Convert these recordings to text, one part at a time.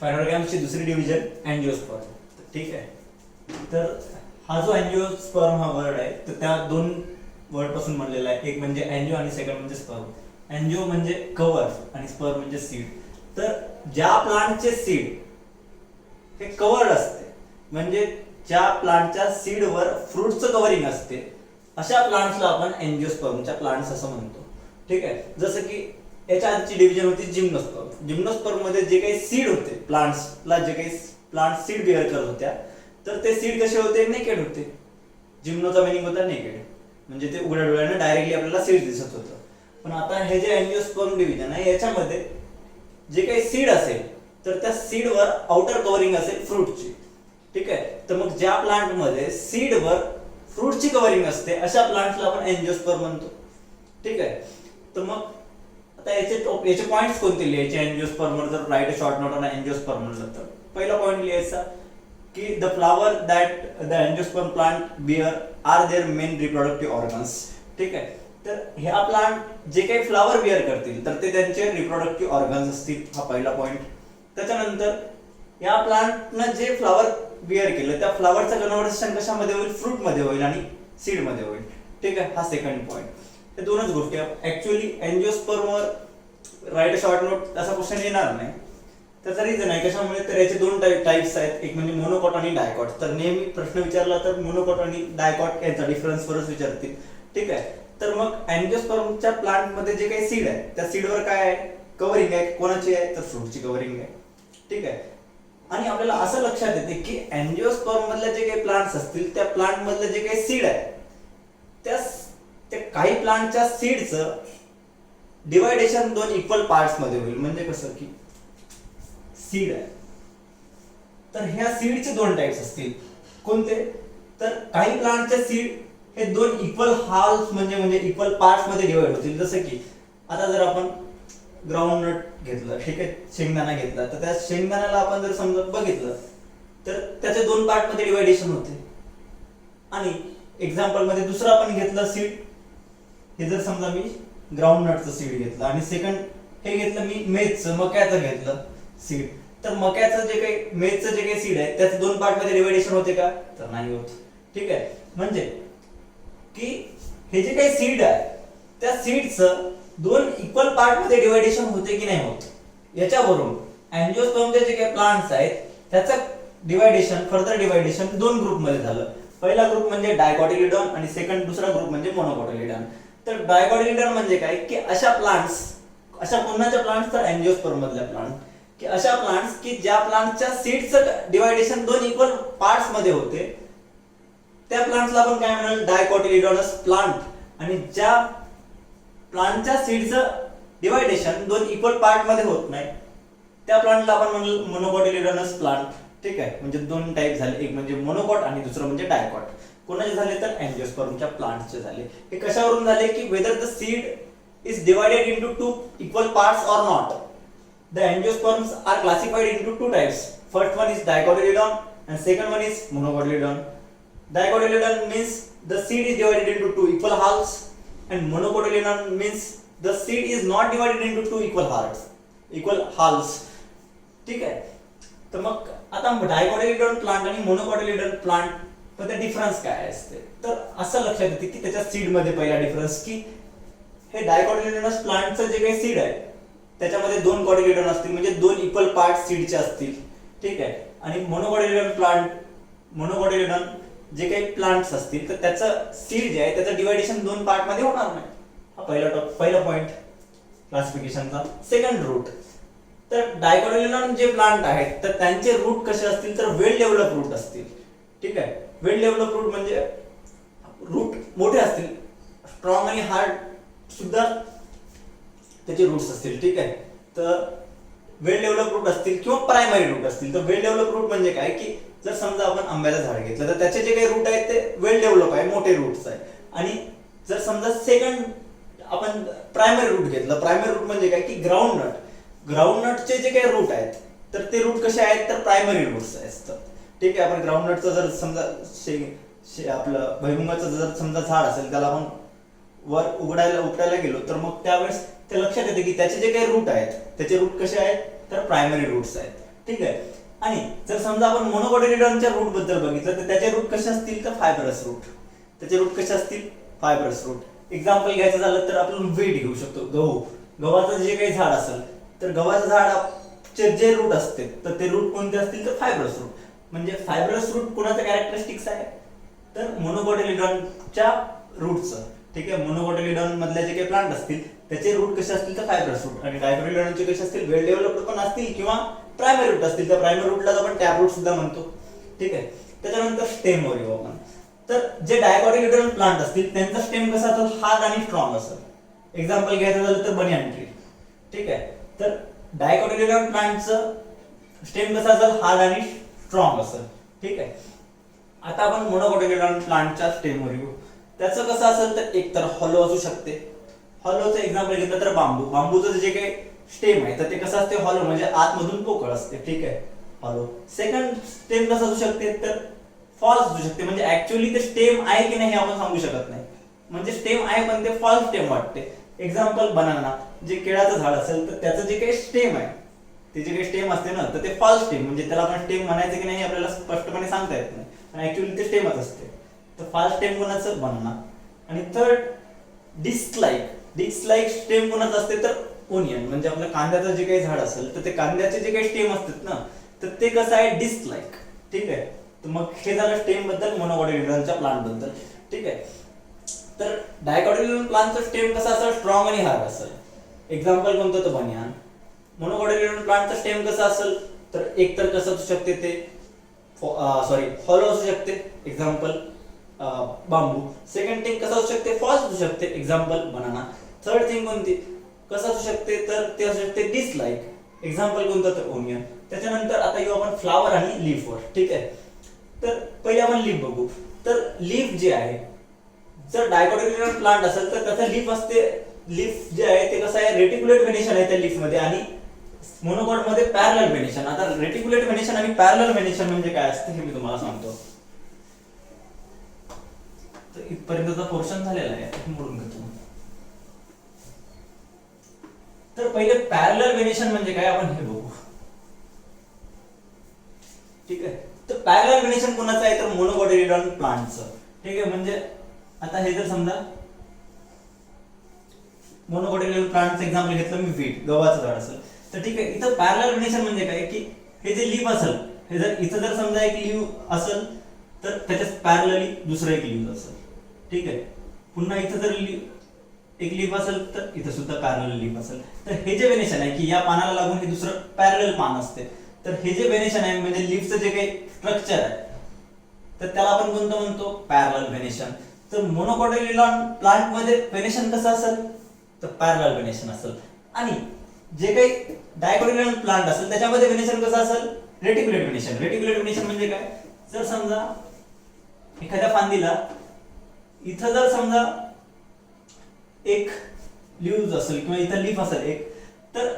फायब्रोग्रामची दुसरी division angiosperm. ठीक आहे. तर हा जो अँजिओस्पर्म हा वर्ड आहे तर त्या दोन वर्ड पासून बनलेला आहे. एक म्हणजे अँजिओ आणि सेकंड म्हणजे स्पर्म. अँजिओ म्हणजे कव्हर आणि स्पर्म म्हणजे सीड. तर ज्या प्लांटचे सीड हे कव्हर्ड असते म्हणजे ज्या प्लांटच्या सीडवर फ्रूटचं कव्हरिंग असते अशा प्लांट्सला आपण अँजिओस्पर्मच्या प्लांट्स असं म्हणतो. ठीक आहे. जसं की याच्या आधीची डिव्हिजन होती जिम्नोस्पर्म. जिम्नोस्पर्म मध्ये जे काही सीड होते प्लांट्सला, जे काही प्लांट सीड बिअर करत होत्या तर ते सीड कसे होते? नेकेड होते. जिम्नोचा मिनिंग होता नेकेड, म्हणजे ते उघड्या डोळ्याने डायरेक्टली आपल्याला सीड दिसत होतं. पण आता हे जे अँजिओस्पर्म डिव्हिजन आहे याच्यामध्ये जे काही सीड असेल तर त्या सीडवर आउटर कव्हरिंग असेल फ्रूटची. ठीक आहे. तर मग ज्या प्लांटमध्ये सीडवर फ्रूटची कव्हरिंग असते अशा प्लांट्सला आपण अँजिओस्पर्म म्हणतो. ठीक आहे. तर मग आता याचे पॉइंट्स कोणते लिहायचे अँजिओस्पर्म जर write a short note on angiosperm म्हणलं तर पहिला पॉइंट लिहायचा की the flower that the angiosperm plant bear are their main reproductive organs. ठीक आहे. तर ह्या प्लांट जे काही फ्लावर बिअर करतील तर ते त्यांचे रिप्रोडक्टिव्ह ऑर्गन्स असतील. हा पहिला पॉइंट. त्याच्यानंतर या प्लांटनं जे फ्लावर बिअर केलं त्या फ्लावरचं कन्व्हर्सेशन कशामध्ये होईल? फ्रूट मध्ये होईल आणि सीड मध्ये होईल. ठीक आहे. हा सेकंड पॉइंट. हे दोनच गोष्टी. ऍक्च्युअली अँजिओस्पर्मवर राईट अ शॉर्ट नोट असा क्वेश्चन येणार नाही. त्याचा रिझन आहे कशामुळे? तर याचे दोन टाइप्स आहेत, एक म्हणजे मोनोकॉट आणि डायकॉट. तर नेहमी प्रश्न विचारला तर मोनोकॉट आणि डायकॉट यांचा डिफरन्स वरच विचारतील. ठीक आहे. तर मग अँजिओस्पर्मच्या प्लांट मध्ये जे काही सीड आहे त्या सीडवर काय आहे? कव्हरिंग आहे. कोणाची आहे? तर फ्रूटची कव्हरिंग आहे. ठीक आहे. आणि आपल्याला असं लक्षात येते की अँजिओस्पर्म मधले जे काही प्लांट्स असतील त्या प्लांट मधले जे काही सीड आहे त्या काही प्लांटच्या सीडचं डिवायडेशन दोन इक्वल पार्ट्स मध्ये होईल. म्हणजे कसं की सीड आहे तर ह्या सीडचे दोन टाइप्स असतील. कोणते? तर काही प्लांटचे सीड हे दोन इक्वल हाल्फ म्हणजे इक्वल पार्ट्स मध्ये डिवाइड होतील. जसं की आता जर आपण ग्राउंडनट घेतलं, ठीक आहे, शेंगदाणा घेतला तर त्या शेंगदाण्याला आपण जर समजा बघितलं तर त्याचे दोन पार्ट मध्ये डिवायडेशन होते. आणि एक्झाम्पल मध्ये दुसरं आपण घेतलं सीड, हे जर समजा मी ग्राउंडनटचं सीड घेतलं आणि सेकंड हे घेतलं मी मेथचं मक्याचं घेतलं सीड, तर मक्याचं जे काही मेथचं जे काही सीड आहे त्याचे दोन पार्ट मध्ये डिवायडेशन होते का? तर नाही होत. ठीक आहे. म्हणजे की हे जे काही सीड आहे त्या सीडचं दोन इक्वल पार्ट मध्ये डिवायडेशन होते की नाही होत याच्यावरून अँजिओस्पर्मचे जे काही प्लांट्स आहेत त्याचं डिवायडेशन, फर्दर डिवायडेशन दोन ग्रुप मध्ये झालं. पहिला ग्रुप म्हणजे डायकॉटिलिडॉन आणि दुसरा ग्रुप म्हणजे मोनोकॉटिलिडॉन. तर डायकॉटिलिडॉन म्हणजे काय की अशा कोणाच्या प्लांट्स? तर अँजिओस्पर्म मधल्या प्लांट, की अशा प्लांट्स की ज्या प्लांटच्या सीडचं डिवायडेशन दोन इक्वल पार्ट्स मध्ये होते त्या प्लांट्सला आपण काय म्हणाल? डायकॉटिलिडॉनस प्लांट. आणि ज्या प्लांटच्या सीडचं डिवायडेशन दोन इक्वल पार्ट मध्ये होत नाही त्या प्लांटला आपण म्हणू मोनोकॉटिलिडॉनस प्लांट. ठीक आहे. म्हणजे दोन टाइप झाले, एक म्हणजे मोनोकॉट आणि दुसरं म्हणजे डायकॉट. कोणाचे झाले? तर अँजिओस्पर्मच्या प्लांट्सचे झाले. हे कशावरून झाले? की whether the seed is divided into two equal parts or not. The angiosperms are classified into two types. First one is dicotyledon and second one is monocotyledon. Dicotyledon means the seed is divided into two equal halves and monocotyledon means the seed is not divided into two equal halves. ठीक आहे. तर मग आता डायकॉटिलिडॉन plant आणि मोनोकॉटिलिडॉन plant मध्ये difference काय असते? तर असं लक्षात येते की त्याच्या सीड मध्ये पहिला डिफरन्स की हे डायकॉटिलिडॉनस प्लांटचं जे काही सीड आहे त्याच्यामध्ये दोन कॉटिलिडॉन असतील म्हणजे दोन इक्वल पार्ट सीडचे असतील. ठीक आहे. आणि मोनोकॉटिलिडॉन जे काही प्लांट्स असतील तर त्याचं सीड जे आहे त्याचं डिवायडेशन दोन पार्ट मध्ये होणार नाही. हा पहिला पॉइंट क्लासिफिकेशनचा. सेकंड रूट, तर डायकॉटिलिडॉन जे प्लांट आहेत तर त्यांचे रूट कसे असतील? तर वेल डेव्हलप रूट असतील. ठीक आहे. वेल डेव्हलप रूट म्हणजे रूट मोठे असतील, स्ट्रॉंग आणि हार्ड सुद्धा त्याचे रूट्स असतील. ठीक आहे. तर वेल डेव्हलप रूट असतील किंवा प्रायमरी रूट असतील. तर वेल डेव्हलप रूट म्हणजे काय की जर समजा आपण आंब्याचं झाड घेतलं तर त्याचे जे काही रूट आहेत ते वेल डेव्हलप आहे, मोठे रूट्स आहे. आणि जर समजा सेकंड आपण प्रायमरी रूट घेतलं, प्रायमरी रूट म्हणजे काय की ग्राउंडनटचे जे काही रूट आहेत तर ते रूट कसे आहेत? तर प्रायमरी रूट्स असतात. ठीक आहे. आपण ग्राउंडनटचं जर समजा आपलं भुईमुगाचं जर समजा झाड असेल त्याला आपण वर उपटायला गेलो तर मग त्यावेळेस ते लक्षात येते की त्याचे जे काही रूट आहेत त्याचे रूट कसे आहेत? तर प्रायमरी रूट्स आहेत. ठीक आहे. आणि जर समजा आपण मोनोकोटिलिडॉनच्या रूट बद्दल बघितलं तर त्याचे रूट कसे असतील तर फायबरस रूट. त्याचे रूट कसे असतील फायबरस रूट. एक्झाम्पल घ्यायचं झालं तर आपण व्हीट घेऊ शकतो, गहू. गव्हाचं जे काही झाड असेल तर गव्हाचं झाडाचे जे रूट असते तर ते रूट कोणते असतील तर फायबरस रूट. म्हणजे फायबरस रूट कोणाचं कॅरेक्टरिस्टिक्स आहे तर मोनोकोटिलिडॉनच्या रूटचं. ठीक आहे. मोनोकोटिलिडॉन मधले जे काही प्लांट असतील त्याचे रूट कसे असतील तर फायबरस रूट. आणि डायकोटिलिडॉनचे कसे असतील वेल डेव्हलप्ड पण असतील किंवा प्रायमरी रूट असतील. तर प्रायमरी रूटला आपण टॅप रूट सुद्धा म्हणतो. ठीक आहे. त्याच्यानंतर स्टेम वर येऊ आपण. तर जे डायकोटिलिडॉन प्लांट असतील त्यांचा स्टेम कसा असेल हार्ड आणि स्ट्रॉंग असेल. एक्झाम्पल घ्यायचं झालं तर बनियान ट्री. ठीक आहे. तर डायकोटिलिडॉन प्लांटचं स्टेम कसा असेल हार्ड आणि स्ट्रॉंग असेल. ठीक आहे. आता आपण मोनोकोटिलिडॉन प्लांटच्या स्टेम वर येऊ. त्याचं कसं असेल तर एक तर हॉलो असू शकते. हॉलोचं एक्झाम्पल घेतलं तर बांबू. बांबूचं जे काही स्टेम आहे तर ते कसं असते हॉलो म्हणजे आतमधून पोकळ असते. ठीक आहे. हॉलो. सेकंड स्टेम कसं असू शकते तर फॉल्स असू शकते. म्हणजे ऍक्च्युअली ते स्टेम आहे की नाही हे आपण सांगू शकत नाही. म्हणजे स्टेम आहे पण ते फॉल्स स्टेम वाटते. Example banana. जे केळाचं झाड असेल तर त्याचं जे काही स्टेम आहे ते जे काही स्टेम असते ना तर ते फॉल्स स्टेम म्हणजे त्याला आपण स्टेम म्हणायचं की नाही आपल्याला स्पष्टपणे सांगता येत नाही. आणि ऍक्च्युअली ते स्टेमच असते. तर फॉल्स स्टेम कोणाचं बनाना. आणि थर्ड डिस्क लाईक स्टेम कोणाचं असते तर ओनियन. म्हणजे आपल्या कांद्याचं जे काही झाड असेल तर ते कांद्याचे जे काही स्टेम असतात ना तर ते कसं आहे डिस्क लाईक. ठीक आहे. तर मग हे झालं स्टेम बद्दल मोनोकोटिलिडॉनच्या प्लांट बद्दल. ठीक आहे. तर डायकोटिलिडॉन प्लांटचं स्टेम कसं असेल स्ट्रॉंग आणि हार्ड असेल. एक्झाम्पल कोणतं तर बनियान. मोनोकोटिलिडॉन प्लांटचं स्टेम कसं असेल तर एक तर कसं असू शकते ते हॉलो असू शकते. एक्झाम्पल बांबू. सेकंड थिंग कसं असू शकते फॉल्स असू शकते. Example banana. थर्ड थिंग कोणती कसं असू शकते तर ते असू शकते डिसलाईक. एक्झाम्पल कोणतं तर ओनियन. त्याच्यानंतर आता येऊ आपण फ्लावर आणि लीफ वर. ठीक आहे. तर पहिले आपण लीफ बघू. तर लीफ जे आहे जर डायकोटिलिडॉन प्लांट असेल तर त्याचं लीफ असते. लीफ जे आहे ते कसं आहे रेटिक्युलेट व्हेनेशन आहे त्या लीफ मध्ये आणि मोनोकोट मध्ये पॅरलल व्हेनेशन. आता रेटिक्युलेट व्हेनेशन आणि पॅरलल व्हेनेशन म्हणजे काय असते हे मी तुम्हाला सांगतो. तर इथपर्यंतचा पोर्शन झालेला आहे मोडून घेतो. तर पहिले पॅरलल व्हेनेशन म्हणजे काय आपण हे बघू. ठीक आहे. तर पॅरलल व्हेनेशन कोणाचं आहे तर मोनोकोटिलिडॉन प्लांटचं. ठीक आहे. म्हणजे आता हे जर समजा मोनोकोटिलिडॉन प्लांटचं एक्झाम्पल घेतलं मी व्हीट गव्हाचं झाड असेल तर ठीक आहे. इथं पॅरलल व्हेनेशन म्हणजे काय की हे जे लीफ असेल हे जर इथं जर समजा एक लीफ असेल तर त्याच्यात पॅरलली दुसरं एक लीफ असेल. ठीक आहे. पुन्हा इथं जर एक लीफ असेल तर इथं सुद्धा पॅरलल लीफ असेल. तर हे जे व्हेनेशन आहे की या पानाला लागून हे दुसरं पॅरलल पान असते. तर हे जे व्हेनेशन आहे म्हणजे लीफचं जे काही स्ट्रक्चर आहे तर त्याला आपण कोणतं म्हणतो पॅरलल व्हेनेशन. तर मोनोकोटिलिडॉन प्लांट मध्ये व्हेनेशन कसं असेल तर पॅरलल व्हेनेशन असेल. आणि जे काही डायकोटिलिडॉन प्लांट असेल त्याच्यामध्ये व्हेनेशन कसं असेल रेटिक्युलेट व्हेनेशन. रेटिक्युलेट व्हेनेशन म्हणजे काय जर समजा एखाद्या फांदीला इथं जर समजा एक लीव्ह असेल किंवा इथं लीफ असेल एक तर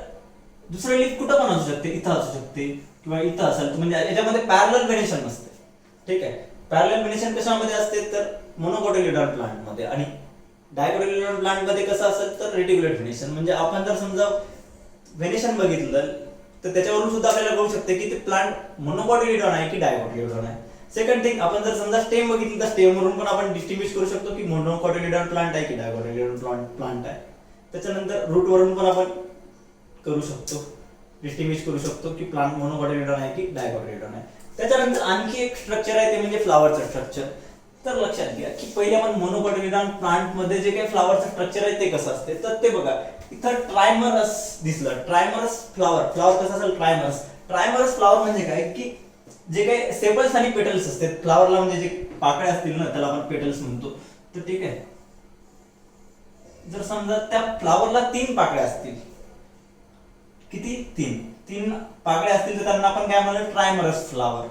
दुसरं लीफ कुठं पण असू शकते. इथं असू शकते किंवा इथं असेल म्हणजे याच्यामध्ये पॅरलल व्हेनेशन नसते. ठीक आहे. पॅरलल व्हेनेशन कशामध्ये असते तर मोनोकोटिलिडॉन प्लांट मध्ये. आणि डायकोटिलिडॉन प्लांट मध्ये कसं असेल तर रेटिक्युलेट व्हेनेशन. म्हणजे आपण जर समजा व्हेनेशन बघितलं तर त्याच्यावरून सुद्धा आपल्याला कळू शकते की ते प्लांट मोनोकोटिलिडॉन आहे की डायकोटिलिडॉन आहे. सेकंड थिंग आपण जर समजा स्टेम बघितलं तर स्टेम वरून पण आपण डिस्टिंग्विश करू शकतो की मोनोकोटिलिडॉन प्लांट आहे की डायकोटिलिडॉन प्लांट आहे. त्याच्यानंतर रूट वरून पण आपण करू शकतो डिस्टिंग्विश करू शकतो की प्लांट मोनोकोटिलिडॉन आहे की डायकोटिलिडॉन आहे. त्याच्यानंतर आणखी एक स्ट्रक्चर आहे ते म्हणजे फ्लावरचं स्ट्रक्चर. तर लक्षात घ्या की पहिले आपण मोनोकोटिलिडॉन प्लांट मध्ये जे काही फ्लावरचं स्ट्रक्चर आहे ते कसं असते तर ते बघा इथं ट्रायमरस दिसलं. ट्रायमरस फ्लावर कसं असेल ट्रायमरस फ्लावर म्हणजे काय की जे काही सेपल्स आणि पेटल्स असतात फ्लावरला म्हणजे जे पाकळ्या असतील ना त्याला आपण पेटल्स म्हणतो. तर ठीक आहे. जर समजा त्या फ्लावरला 3 पाकळ्या असतील किती 3 पाकळ्या असतील तर त्यांना आपण काय म्हणतो ट्रायमरस फ्लावर.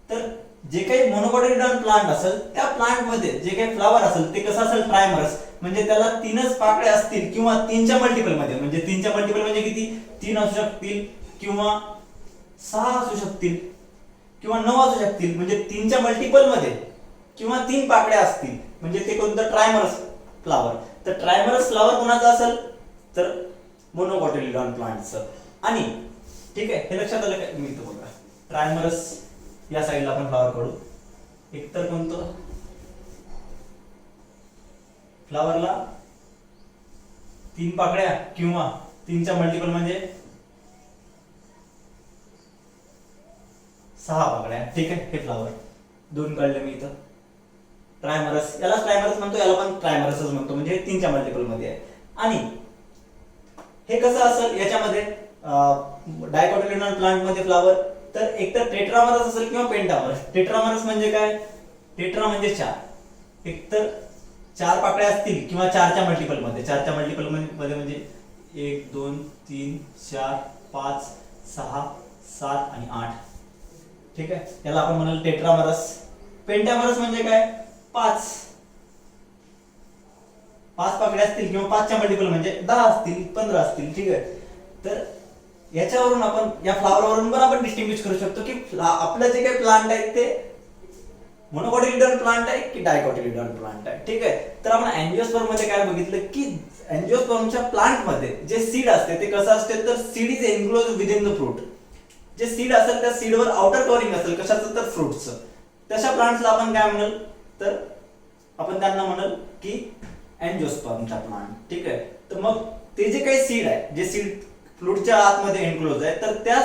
तर जे काही मोनोकोटिलिडॉन प्लांट असेल त्या प्लांट मध्ये जे काही फ्लावर असेल ते कसं असेल ट्रायमरस. म्हणजे त्याला 3च पाकळ्या असतील किंवा 3च्या मल्टिपल मध्ये. म्हणजे 3च्या मल्टिपल म्हणजे किती 3 असू शकतील किंवा 6 असू शकतील किंवा 9 असू शकतील. म्हणजे 3च्या मल्टिपल मध्ये किंवा 3 पाकळ्या असतील म्हणजे ते कोणतं ट्रायमरस फ्लावर. तर ट्रायमरस फ्लावर कोणाचा असेल तर मोनोकोटिलिडॉन प्लांटचं. आणि ठीक आहे, हे लक्षात आलं काय? मी इथं बघा ट्रायमरस या साईडला आपण फ्लावर काढू. एकतर कोणतं फ्लावरला 3 पाकळ्या किंवा 3च्या मल्टिपल म्हणजे 6 पाकळ्या. ठीक आहे, हे फ्लावर 2 काढले मी इथं. ट्रायमरस, याला ट्रायमरस म्हणतो, याला पण ट्रायमरसच म्हणतो, म्हणजे 3च्या मल्टिपल मध्ये आहे. आणि हे कसं असेल याच्यामध्ये डायकोटिलेडॉन प्लांट मध्ये फ्लावर, तर एकतर टेट्रामरस असेल किंवा पेंटामरस. टेट्रामरस म्हणजे काय? टेट्रा म्हणजे 4, एकतर 4 पाकळ्या असतील किंवा 4च्या मल्टिपल मध्ये. 4च्या मल्टिपल मध्ये म्हणजे 1 2 3 4 5 6 7 आणि 8. ठीक आहे, याला आपण म्हणाल टेट्रामरस. पेंटामरस म्हणजे काय? 5 पाकळ्या असतील किंवा 5च्या मल्टिपल म्हणजे 10 असतील 15 असतील. ठीक आहे, तर याच्यावरून आपण या फ्लावरवरून पण आपण डिस्टिंग्विश करू शकतो की आपलं जे काही प्लांट आहे ते मोनोकोटिलिडॉन प्लांट आहे की डायकोटिलिडॉन प्लांट आहे. ठीक आहे, तर आपण अँजिओस्पर्म मध्ये काय बघितलं की अँजिओस्पर्मच्या प्लांट मध्ये जे सीड असते ते कसं असते, तर seed is enclose within the fruit. जे सीड असेल त्या सीडवर आउटर कव्हरिंग असेल कशाचं, तर फ्रूटचं. तशा प्लांट्सला आपण काय म्हणाल, तर आपण त्यांना म्हणाल की अँजिओस्पर्मचा प्लांट. ठीक आहे, तर मग ते जे काही सीड आहे, जे सीड फ्रूटच्या आतमध्ये एनक्लोज आहे, तर त्या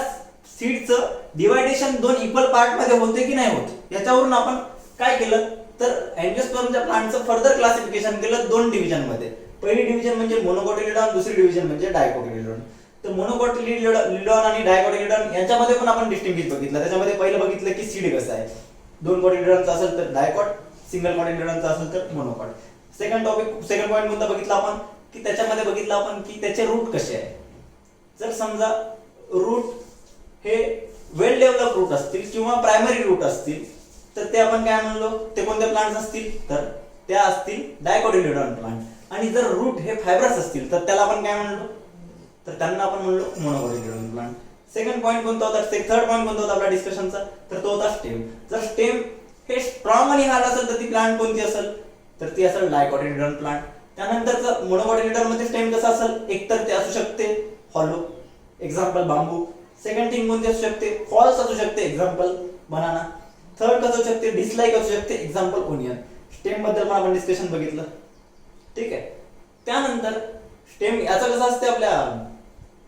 सीडचं डिवायडेशन 2 इक्वल पार्ट मध्ये होते की नाही होत, याच्यावरून आपण काय केलं, तर अँजिओस्पर्मच्या प्लांटचं फर्दर क्लासिफिकेशन केलं 2 डिव्हिजन मध्ये. पहिली डिव्हिजन म्हणजे मोनोकोटिलिडॉन, दुसरी डिव्हिजन म्हणजे डायकोटिलिडॉन. तर मोनोकोटिलिडॉन आणि डायकोटिलिडॉन यांच्यामध्ये पण आपण डिस्टिंग्विश बघितलं. त्याच्यामध्ये पहिलं बघितलं की सीड कसं आहे, 2 कोटिलिडॉनचा असेल तर डायकॉट, सिंगल कोटिलिडॉनचा असेल तर मोनोकॉट. सेकंड पॉइंट कोणता बघितला आपण, की त्याच्यामध्ये बघितलं आपण की त्याचे रूट कसे आहे. जर समजा रूट हे वेल डेव्हलप रूट असतील किंवा प्रायमरी रूट असतील, तर ते आपण काय म्हणलो, ते कोणते प्लांट्स असतील, तर त्या असतील डायकोटिलिडॉन प्लांट. आणि जर रूट हे फायब्रस असतील तर त्याला आपण काय म्हणलो, तर त्यांना आपण म्हणलो मोनोकोटिलिडॉन प्लांट. सेकंड पॉइंट कोणता होता, थर्ड पॉइंट कोणता होता आपल्या डिस्कशनचा, तर तो होता स्टेम. जर स्टेम हे स्ट्रॉंग आणि हार्ड असेल तर ती प्लांट कोणती असेल, तर ती असेल डायकोटिलिडॉन प्लांट. त्यानंतरचं मोनोकोटिलिडॉन मध्ये स्टेम कसं असेल, एकतर ते असू शकते हॉलो, एक्झाम्पल बांबू. सेकंड थिंग कोणती असू शकते, फॉल्स असू शकते, एक्झाम्पल बनाना. थर्ड कसं असू शकते, डिसलाइक असू शकते, एक्झाम्पल ओनियन. स्टेम बद्दल पण आपण डिस्कशन बघितलं. ठीक आहे, त्यानंतर स्टेम याचं कसं असते आपल्या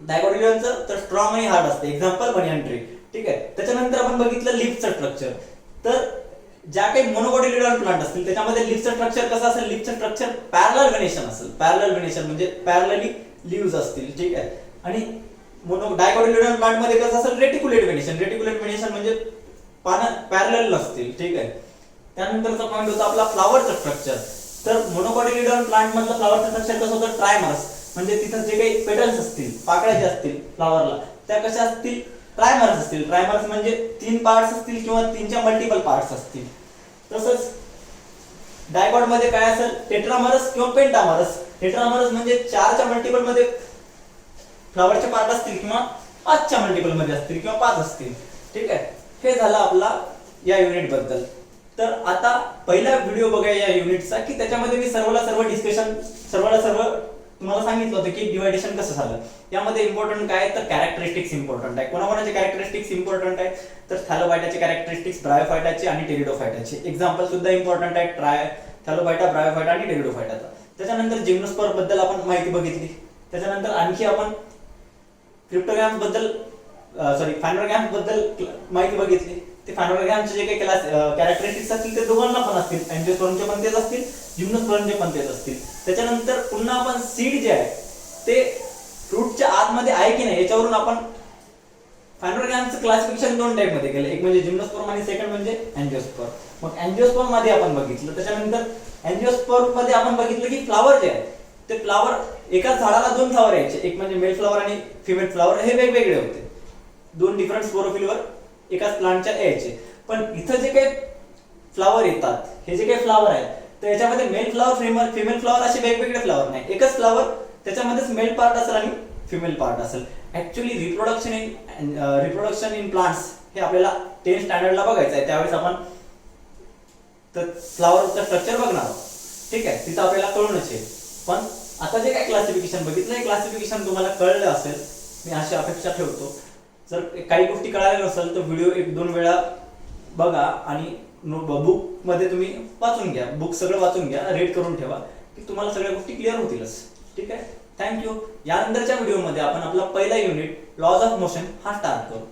डायकोटिलिडॉनचं, तर स्ट्रॉंग आणि हार्ड असते, एक्झाम्पल बनियन ट्री. ठीक आहे, त्याच्यानंतर आपण बघितलं लीफचं स्ट्रक्चर. तर ज्या काही मोनोकोटिलिडॉन प्लांट असतील त्याच्यामध्ये लीफचं स्ट्रक्चर कसं असेल, लीफचं स्ट्रक्चर पॅरलल व्हेनेशन असेल. पॅरलल व्हेनेशन म्हणजे पॅरलली लीव्हज असतील. ठीक आहे, आणि डायकोटिलिडॉन प्लांट मध्ये कसं असेल, रेटिक्युलेट व्हेनेशन. रेटिक्युलेट व्हेनेशन म्हणजे पानं पॅरलल नसतील. ठीक आहे, त्यानंतरचा पॉइंट होता आपला फ्लावरचं स्ट्रक्चर. तर मोनोकोटिलिडॉन प्लांट मधलं फ्लावरचं स्ट्रक्चर कसं होतं, ट्रायमरस. म्हणजे तिथं जे काही पेटल्स असतील, पाकळ्या ज्या असतील फ्लावरला, त्या कशा असतील, ट्रायमरस असतील. ट्रायमरस म्हणजे 3 पार्ट्स असतील किंवा 3च्या मल्टिपल पार्ट्स असतील. तसंच डायकॉट मध्ये काय असेल, टेट्रामरस किंवा पेंटामरस. टेट्रामरस म्हणजे 4च्या मल्टिपल मध्ये फ्लावरचे पार्ट असतील किंवा 5च्या मल्टिपल मध्ये असतील किंवा 5 असतील. ठीक आहे, हे झालं आपला या युनिट बद्दल. तर आता पहिला व्हिडिओ बघा या युनिटचा, की त्याच्यामध्ये मी सर्व डिस्कशन तुम्हाला सांगितलं होतं की डिवायडेशन कसं झालं. यामध्ये इम्पॉर्टंट काय, तर कॅरेक्टरिस्टिक्स इम्पॉर्टंट आहे. कोणाकोणाचे कॅरेक्टरिस्टिक्स इम्पॉर्टंट आहे, तर थॅलोफायटाचे कॅरेक्टरिस्टिक्स, ब्रायोफायटाचे आणि टेरिडोफायटाचे. एक्झाम्पल सुद्धा इम्पॉर्टंट आहे, थॅलोफायटा, ब्रायोफायटा आणि टेरिडोफायटाचा. त्याच्यानंतर जिम्नोस्पर्म बद्दल आपण माहिती बघितली. त्याच्यानंतर आणखी आपण क्रिप्टोग्राम्स बद्दल फायनोग्राम्स बद्दल माहिती बघितली. ते फायनोग्रामचे जे काही कॅरेक्टरिस्टिक्स असतील ते दोघांना पण असतील, अँजिओस्पर्मचे पण तेच असतील, जिम्नोस्पर्मचे पण तेच असतील. त्याच्यानंतर पुन्हा आपण सीड जे आहे ते फ्रूटच्या आतमध्ये आहे की नाही याच्यावरून आपण फायनोग्रामचं क्लासिफिकेशन 2 टाइप मध्ये केलं, एक म्हणजे जिम्नोस्पर्म आणि सेकंड म्हणजे अँजिओस्पर्म. मग अँजिओस्पर्म मध्ये आपण बघितलं. त्याच्यानंतर अँजिओस्पर्म मध्ये आपण बघितलं की फ्लावर जे आहे ते फ्लावर, एकाच झाडाला 2 फ्लावर यायचे, एक म्हणजे मेल फ्लावर आणि फिमेल फ्लावर, हे वेगवेगळे होते. 2 डिफरंट स्पोरोफिलवर एकाच प्लांटच्या यायचे. पण इथं जे काही फ्लावर येतात, हे जे काही फ्लावर आहेत, तर याच्यामध्ये मेल फ्लावर, फिमेल फ्लावर असे वेगवेगळे फ्लावर नाही, एकच फ्लावर, त्याच्यामध्येच मेल पार्ट असेल आणि फिमेल पार्ट असेल. ऍक्च्युअली रिप्रोडक्शन इन प्लांट्स हे आपल्याला 10th स्टँडर्डला बघायचं आहे, त्यावेळेस आपण तर फ्लावरचं स्ट्रक्चर बघणार आहोत. ठीक आहे, तिथं आपल्याला कळूनच आहे. पण आता जे काय क्लासिफिकेशन बघितलं, हे क्लासिफिकेशन तुम्हाला कळलं असेल, मी अशी अपेक्षा ठेवतो. जर काही गोष्टी कळाल्या नसेल तर व्हिडिओ 1-2 वेळा बघा आणि बुक मध्ये तुम्ही वाचून घ्या, बुक सगळं वाचून घ्या, रीड करून ठेवा की तुम्हाला सगळ्या गोष्टी क्लिअर होतीलच. ठीक आहे, थँक्यू. यानंतरच्या व्हिडिओमध्ये आपण आपला पहिला युनिट लॉज ऑफ मोशन हा स्टार्ट करू.